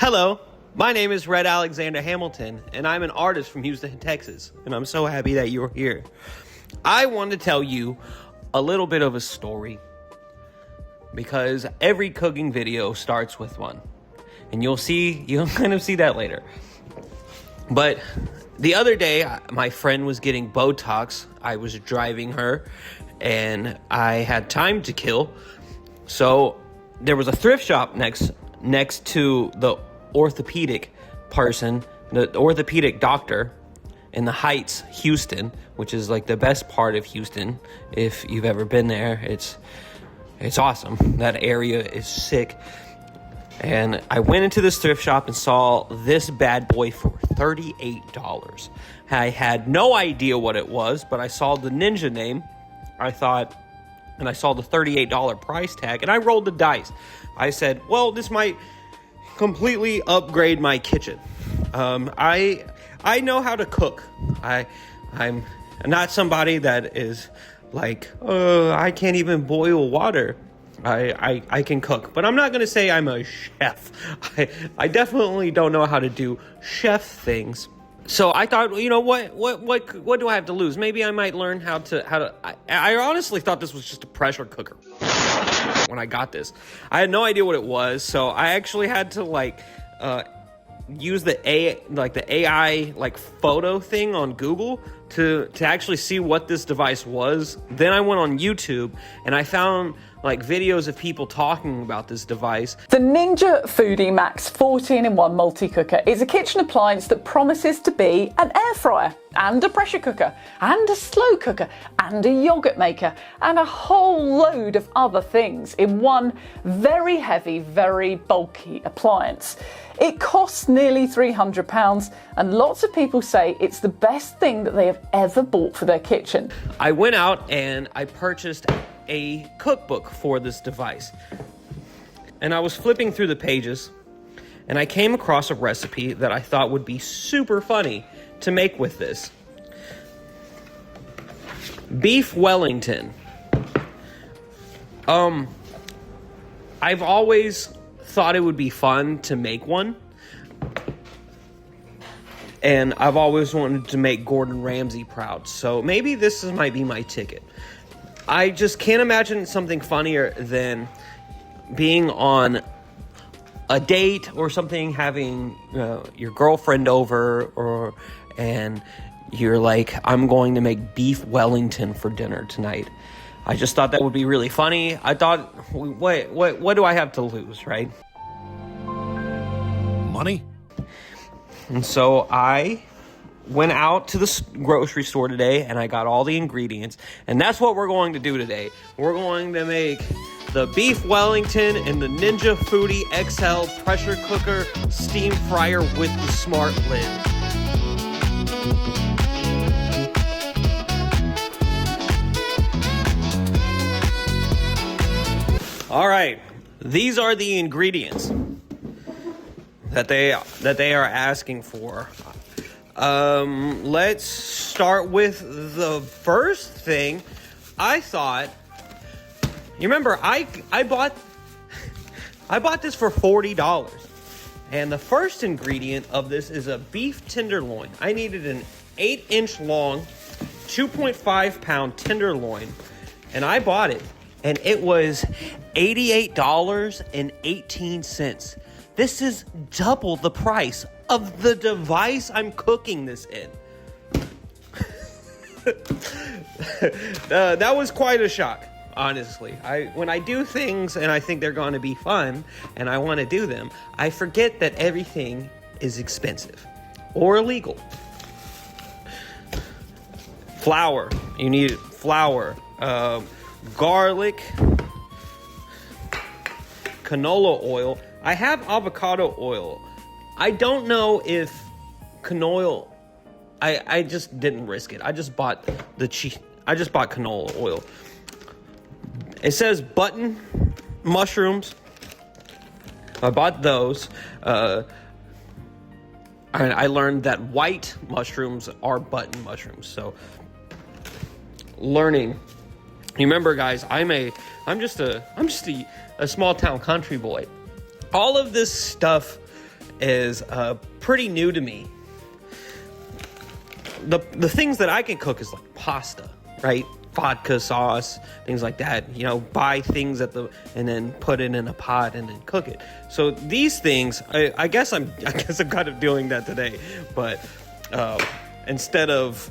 Hello, my name is Red Alexander Hamilton, and I'm an artist from Houston, Texas, and I'm so happy that you're here. I want to tell you a little bit of a story, because every cooking video starts with one, and you'll kind of see that later. But the other day, my friend was getting Botox. I was driving her, and I had time to kill, so there was a thrift shop next to the orthopedic person, the orthopedic doctor in the Heights, Houston, which is like the best part of Houston. If you've ever been there, it's awesome. That area is sick. And I went into this thrift shop and saw this bad boy for $38. I had no idea what it was, but I saw the Ninja name. I saw the $38 price tag, and I rolled the dice. I said, well, this might completely upgrade my kitchen. I know how to cook. I'm not somebody that is like, I can't even boil water. I can cook, but I'm not going to say I'm a chef. I definitely don't know how to do chef things. So I thought, you know, what do I have to lose? Maybe I might learn how to. I honestly thought this was just a pressure cooker when I got this. I had no idea what it was, so I actually had to use the AI photo thing on Google to actually see what this device was. Then I went on YouTube and I found videos of people talking about this device. The Ninja Foodi Max 14-in-1 multi-cooker is a kitchen appliance that promises to be an air fryer and a pressure cooker and a slow cooker and a yogurt maker and a whole load of other things in one very heavy, very bulky appliance. It costs nearly £300 and lots of people say it's the best thing that they have ever bought for their kitchen. I went out and I purchased a cookbook for this device, and I was flipping through the pages and I came across a recipe that I thought would be super funny to make with this. Beef Wellington. I've always thought it would be fun to make one, and I've always wanted to make Gordon Ramsay proud, so maybe this might be my ticket. I just can't imagine something funnier than being on a date or something, having your girlfriend over, and you're like, I'm going to make Beef Wellington for dinner tonight. I just thought that would be really funny. I thought, what do I have to lose, right? Money? And so I went out to the grocery store today and I got all the ingredients, and that's what we're going to do today. We're going to make the Beef Wellington and the Ninja Foodi XL pressure cooker steam fryer with the SmartLid. All right, these are the ingredients that they are asking for. Let's start with the first thing. I thought, you remember, I bought this for $40, and the first ingredient of this is a beef tenderloin. I needed an 8-inch long, 2.5 pound tenderloin, and I bought it, and it was $88.18. This is double the price of the device I'm cooking this in. That was quite a shock, honestly. When I do things and I think they're going to be fun and I want to do them, I forget that everything is expensive or illegal. Flour. You need flour, garlic, canola oil. I have avocado oil. I don't know if canola. I just didn't risk it. I just bought canola oil. It says button mushrooms. I bought those. I learned that white mushrooms are button mushrooms. So, learning. Remember, guys, I'm just a small town country boy. All of this stuff is pretty new to me. The things that I can cook is like pasta, right? Vodka sauce, things like that. You know, buy things and then put it in a pot and then cook it. So these things, I guess I'm kind of doing that today, but instead of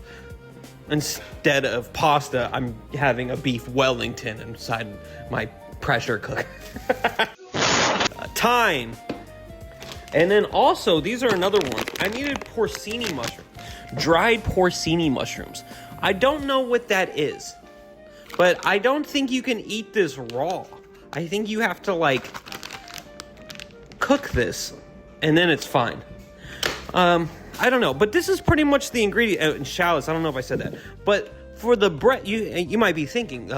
pasta, I'm having a beef Wellington inside my pressure cooker. Thyme. And then also, these are another one. I needed porcini mushrooms. Dried porcini mushrooms. I don't know what that is, but I don't think you can eat this raw. I think you have to like cook this and then it's fine. I don't know, but this is pretty much the ingredient. And shallots, I don't know if I said that, but for the bread, you might be thinking,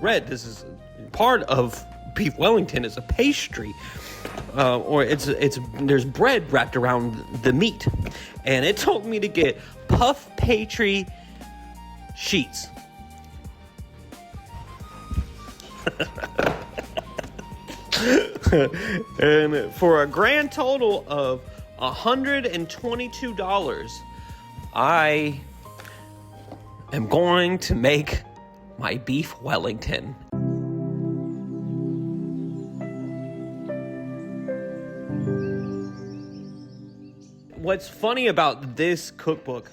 Red, this is part of Beef Wellington is a pastry, or there's bread wrapped around the meat, and it told me to get puff pastry sheets. And for a grand total of $122, I am going to make my Beef Wellington. What's funny about this cookbook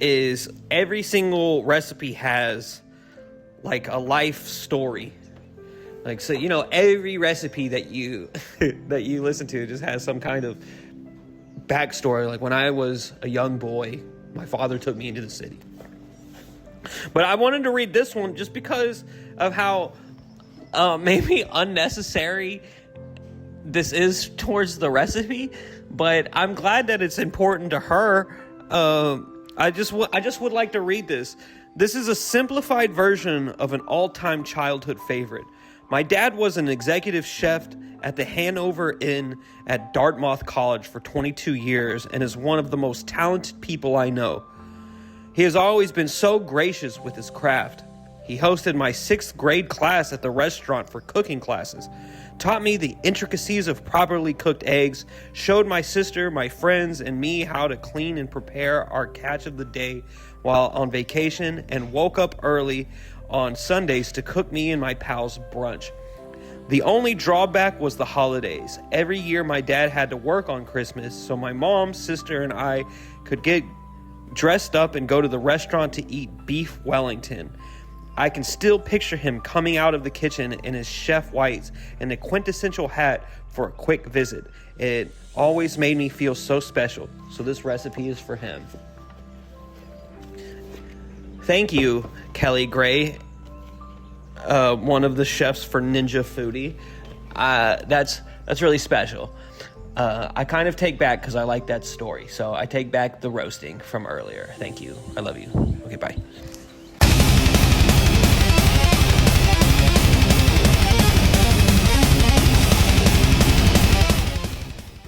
is every single recipe has like a life story. Like, so, you know, every recipe that you listen to just has some kind of backstory. Like, when I was a young boy, my father took me into the city. But I wanted to read this one just because of how maybe unnecessary this is towards the recipe. But I'm glad that it's important to her. I just would like to read this. This is a simplified version of an all-time childhood favorite. My dad was an executive chef at the Hanover Inn at Dartmouth College for 22 years and is one of the most talented people I know. He has always been so gracious with his craft. He hosted my 6th grade class at the restaurant for cooking classes, taught me the intricacies of properly cooked eggs, showed my sister, my friends, and me how to clean and prepare our catch of the day while on vacation, and woke up early on Sundays to cook me and my pals brunch. The only drawback was the holidays. Every year my dad had to work on Christmas, so my mom, sister, and I could get dressed up and go to the restaurant to eat Beef Wellington. I can still picture him coming out of the kitchen in his chef whites and a quintessential hat for a quick visit. It always made me feel so special. So this recipe is for him. Thank you, Kelly Gray, one of the chefs for Ninja Foodi. That's really special. I kind of take back because I like that story. So I take back the roasting from earlier. Thank you. I love you. Okay, bye.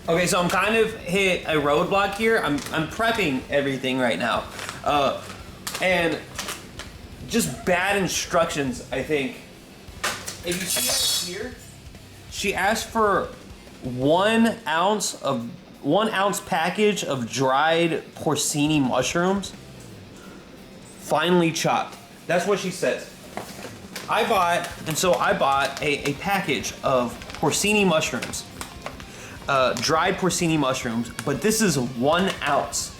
Okay, so I'm kind of hit a roadblock here. I'm prepping everything right now. And just bad instructions, I think. If you see it here, she asked for 1 ounce package of dried porcini mushrooms, finely chopped. That's what she says. I bought a package of porcini mushrooms. Dried porcini mushrooms, but this is 1 ounce.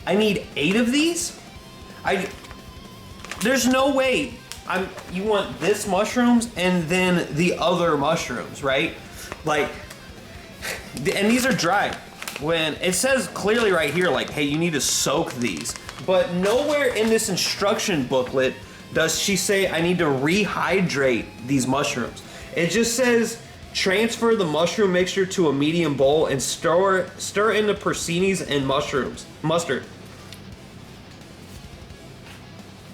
I need 8 of these? There's no way. You want this mushrooms and then the other mushrooms, right? Like, and these are dried. When it says clearly right here, like, hey, you need to soak these. But nowhere in this instruction booklet does she say I need to rehydrate these mushrooms. It just says transfer the mushroom mixture to a medium bowl and stir in the porcinis and mustard.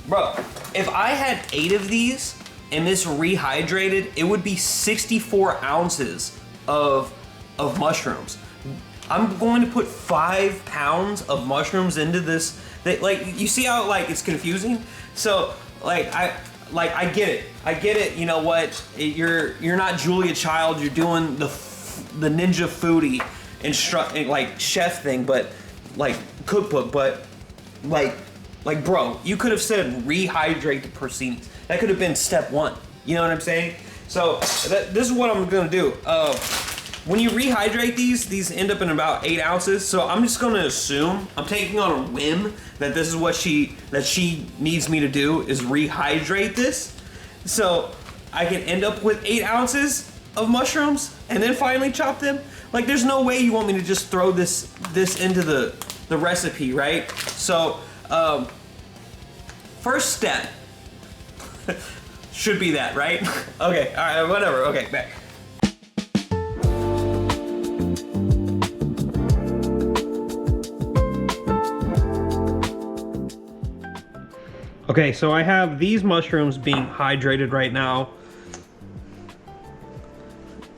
Bro, if I had 8 of these and this rehydrated, it would be 64 ounces of mushrooms. I'm going to put 5 pounds of mushrooms into this. Like, you see how like it's confusing? So I get it. I get it. You know what? You're not Julia Child. You're doing the the Ninja Foodi like chef thing, but like cookbook, but like bro, you could have said rehydrate the porcinis. That could have been step 1. You know what I'm saying? So this is what I'm gonna do. When you rehydrate these end up in about 8 ounces. So I'm just gonna assume, I'm taking on a whim that this is what she needs me to do, is rehydrate this. So I can end up with 8 ounces of mushrooms and then finally chop them. Like, there's no way you want me to just throw this into the recipe, right? So first step should be that, right? Okay, all right, whatever. Okay, back. Okay, so I have these mushrooms being hydrated right now.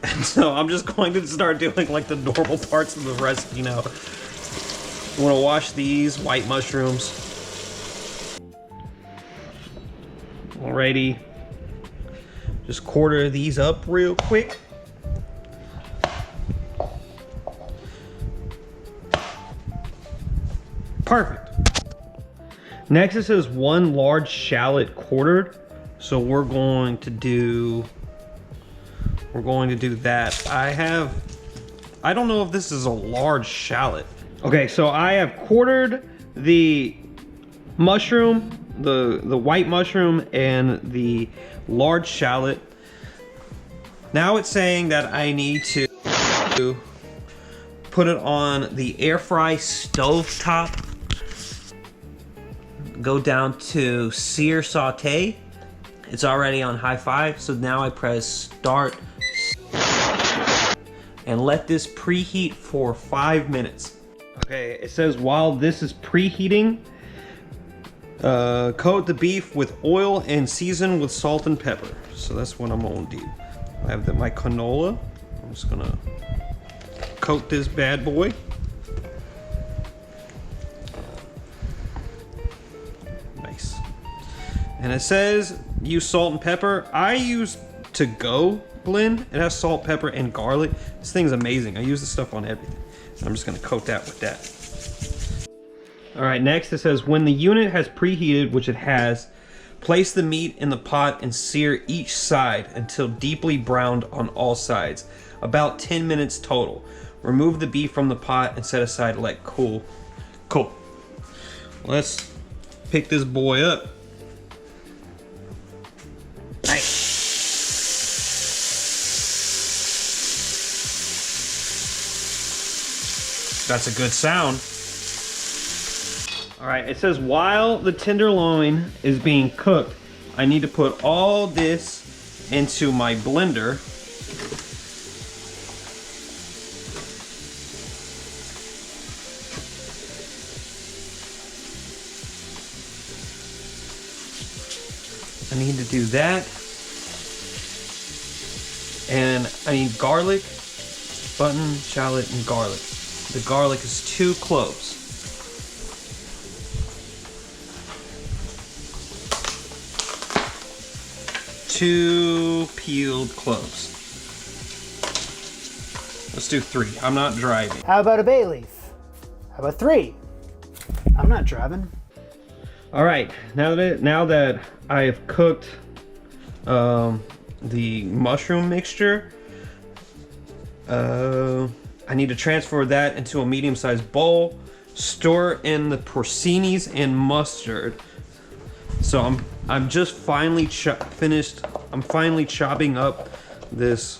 And so I'm just going to start doing like the normal parts of the recipe now. I'm gonna wash these white mushrooms. Alrighty. Just quarter these up real quick. Perfect. Next it says 1 large shallot quartered. So we're going to do that. I don't know if this is a large shallot. Okay, so I have quartered the mushroom, the white mushroom, and the large shallot. Now it's saying that I need to put it on the air fry stove top. Go down to sear saute. It's already on high 5, so now I press start and let this preheat for 5 minutes. Okay, it says while this is preheating, coat the beef with oil and season with salt and pepper. So that's what I'm gonna do. I have my canola. I'm just gonna coat this bad boy. Nice. And it says use salt and pepper. I use To Go blend. It has salt, pepper, and garlic. This thing's amazing. I use this stuff on everything. So I'm just gonna coat that with that. All right, next it says when the unit has preheated, which it has, place the meat in the pot and sear each side until deeply browned on all sides, about 10 minutes total. Remove the beef from the pot and set aside to let cool. Cool. Let's pick this boy up. Nice. That's a good sound. All right, it says while the tenderloin is being cooked, I need to put all this into my blender. I need to do that. And I need garlic, button, shallot, and garlic. The garlic is 2 cloves. 2 peeled cloves. Let's do 3. I'm not driving. How about a bay leaf? How about 3? I'm not driving. All right, now that I have cooked the mushroom mixture, I need to transfer that into a medium-sized bowl, stir in the porcinis and mustard. So I'm just finally finished. I'm finally chopping up this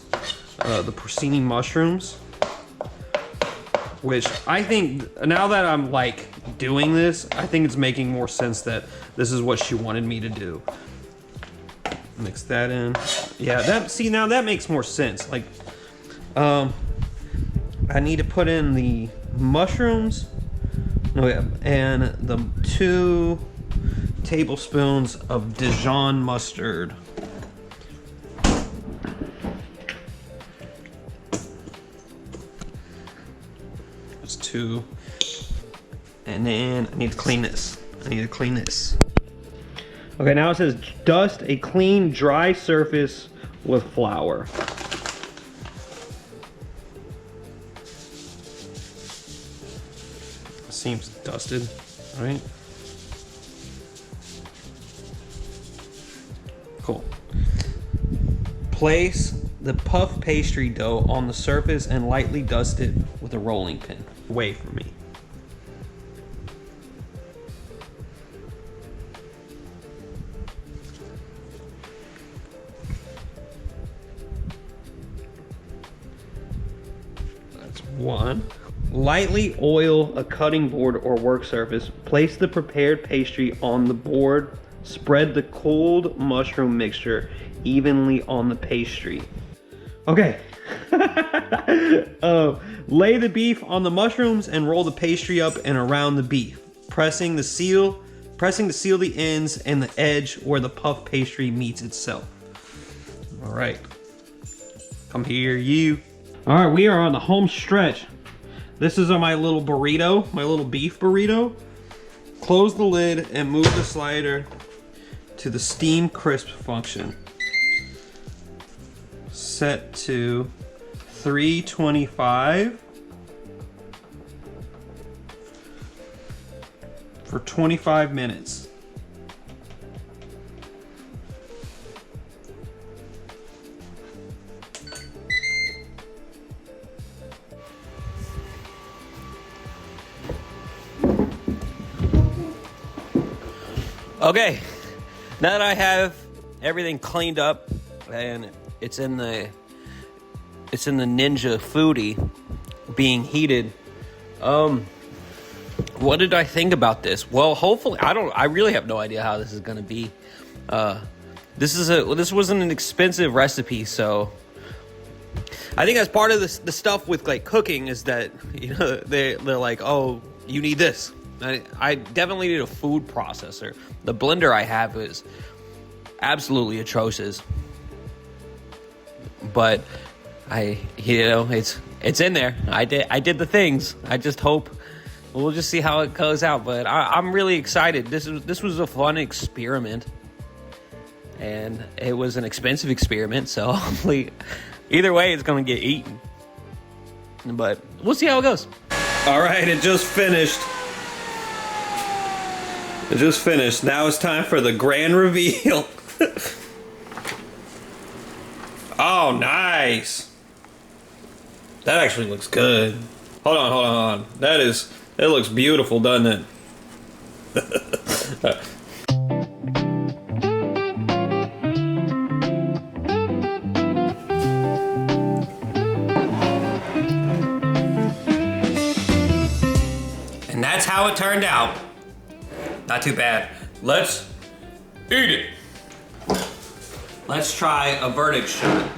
the porcini mushrooms, which I think now that I'm like doing this, I think it's making more sense that this is what she wanted me to do. Mix that in. Yeah, now that makes more sense. Like, I need to put in the mushrooms. Oh yeah, and the 2 tablespoons of Dijon mustard. That's 2. And then I need to clean this. Okay, now it says dust a clean, dry surface with flour. seems dusted, right? Cool. Place the puff pastry dough on the surface and lightly dust it with a rolling pin. Away from me. That's one. Lightly oil a cutting board or work surface. Place the prepared pastry on the board. Spread the cold mushroom mixture evenly on the pastry. Okay. Lay the beef on the mushrooms and roll the pastry up and around the beef, pressing to seal the ends and the edge where the puff pastry meets itself. All right. Come here, you. All right, we are on the home stretch. This is my little burrito, my little beef burrito. Close the lid and move the slider to the steam crisp function. Set to 325 for 25 minutes. Okay, now that I have everything cleaned up and it's in the Ninja Foodi being heated, what did I think about this? Well, hopefully, I really have no idea how this is gonna be. This wasn't an expensive recipe, so I think that's part of the stuff with like cooking is that, you know, they're like, oh, you need this. I definitely need a food processor. The blender I have is absolutely atrocious, but it's in there. I did the things. I just hope we'll just see how it goes out. But I'm really excited. This was a fun experiment, and it was an expensive experiment. So hopefully, either way, it's gonna get eaten. But we'll see how it goes. All right, it just finished. It just finished. Now it's time for the grand reveal. Oh, nice. That actually looks good. Hold on. It looks beautiful, doesn't it? And that's how it turned out. Not too bad. Let's eat it. Let's try a verdict shot.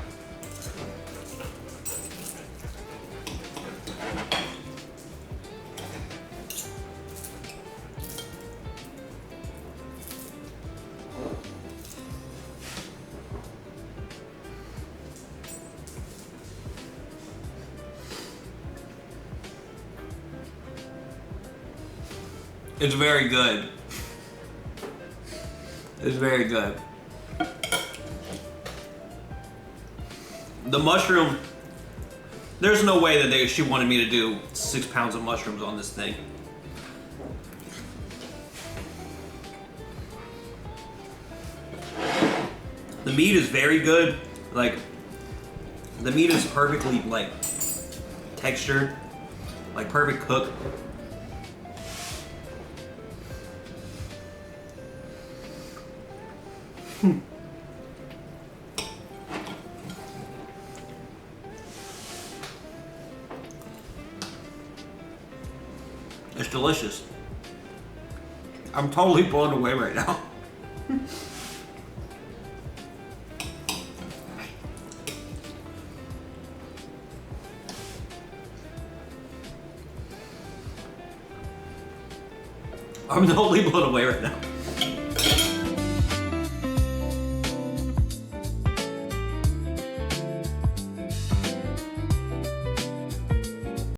It's very good. It's very good. The mushroom, there's no way that she wanted me to do 6 pounds of mushrooms on this thing. The meat is very good. Like, the meat is perfectly, like, textured, like perfect cook. It's delicious. I'm totally blown away right now. I'm totally blown away right now.